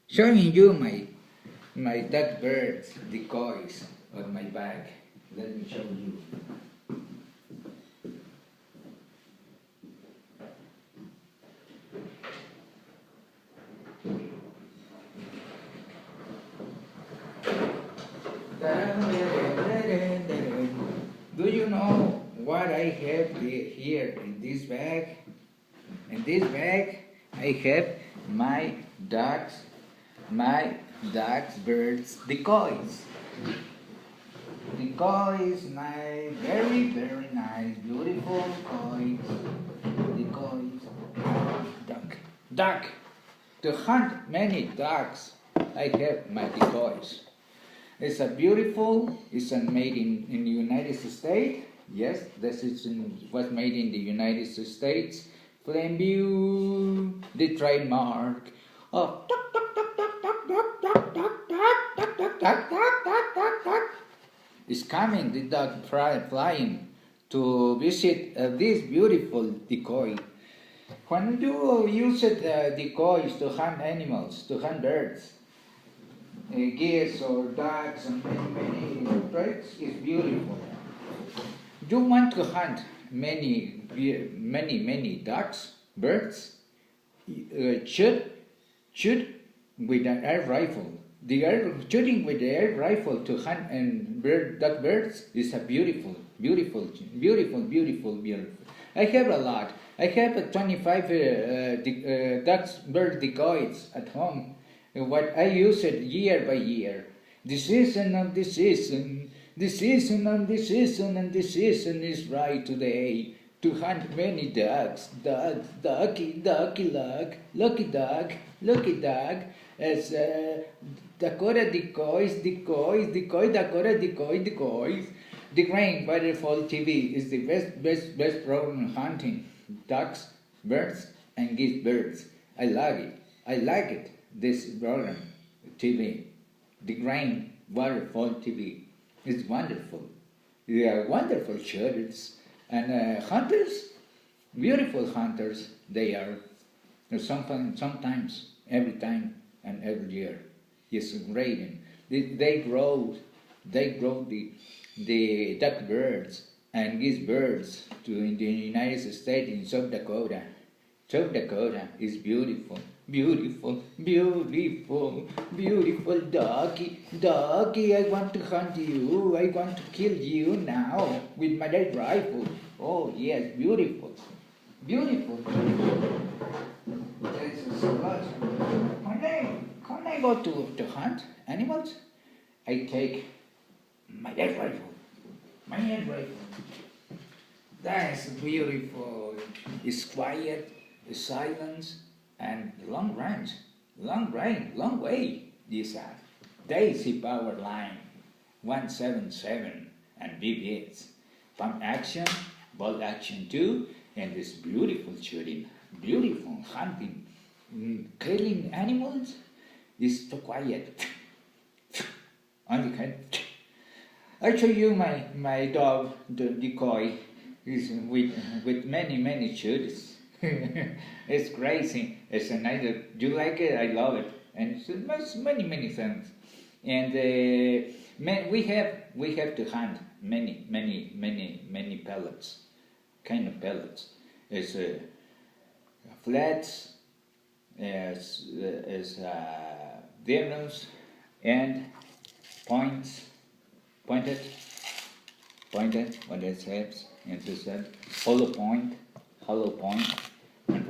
Showing you my duck birds decoys on my back. Let me show you. Do you know what I have here in this bag? In this bag, I have my ducks, birds, decoys. Decoys, my very nice, beautiful decoys. Duck. To hunt many ducks, I have my decoys. It's a beautiful. It's made in the United States. Yes, was made in the United States. Flame view, the trademark of duck, duck, duck, duck, duck, duck, duck, duck, duck, duck, duck, duck, duck, duck, duck, duck. Is coming, the duck flying to visit this beautiful decoy. When you use decoys to hunt animals, to hunt birds, geese or ducks and many birds, is beautiful. You want to hunt many ducks, birds, shoot with an air rifle. Shooting with the air rifle to hunt and duck birds is a beautiful. I have a lot. I have 25 bird decoys at home. What I use it year by year. The season is right today to hunt many ducks. Ducky duck. As Dakota decoys. Dakota decoys. The Grain Waterfall TV is the best program on hunting ducks, birds, and geese birds. I like it. This program, TV, the Grain Waterfall TV, is wonderful. They are wonderful shepherds and hunters, beautiful hunters. They are sometimes, every time and every year. It's great. They grow the duck birds and geese birds in the United States in South Dakota. South Dakota is beautiful. Ducky, I want to hunt you. I want to kill you now with my red rifle. Oh yes, beautiful. There's a lot. When I go to hunt animals, I take my red rifle. That's beautiful. It's quiet, it's silence, and long way. These are Daisy Power Line 177 and BB8. Pump action, bolt action 2, and this beautiful shooting, beautiful hunting, killing animals is so quiet. Only kind. I show you my dog, the decoy, is with many shoots. It's crazy. It's a nice. Do you like it? I love it, and it's many things. And we have to hunt many pellets, kind of pellets. It's flats, as diagonals, and pointed, what it says, hollow point, and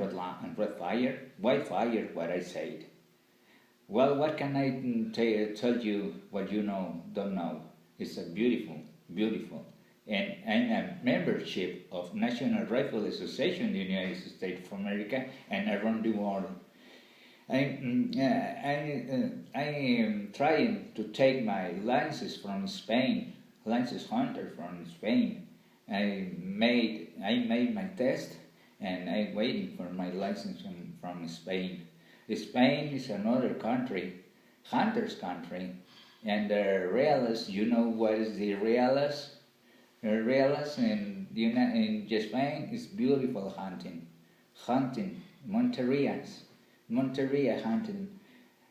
red fire, white fire, what I said. Well, what can I tell you what you don't know? It's a beautiful. And I'm a membership of National Rifle Association in the United States of America and around the world. I am trying to take my license from Spain, license hunter from Spain. I made my test, and I'm waiting for my license from Spain. Spain is another country, hunter's country, and the reales. You know what is the reales? The reales in Spain is beautiful hunting, Monterias. Monterey hunting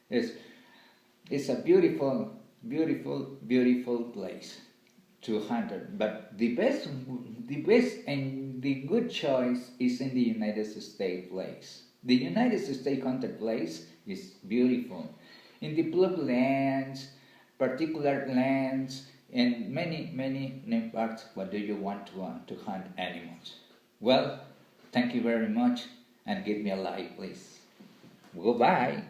is it's a beautiful, beautiful, beautiful place to hunt. But the best and the good choice is in the United States place. The United States hunted place is beautiful. In the blue lands, particular lands, and many parts. What do you want to hunt animals? Well, thank you very much, and give me a like, please. Goodbye.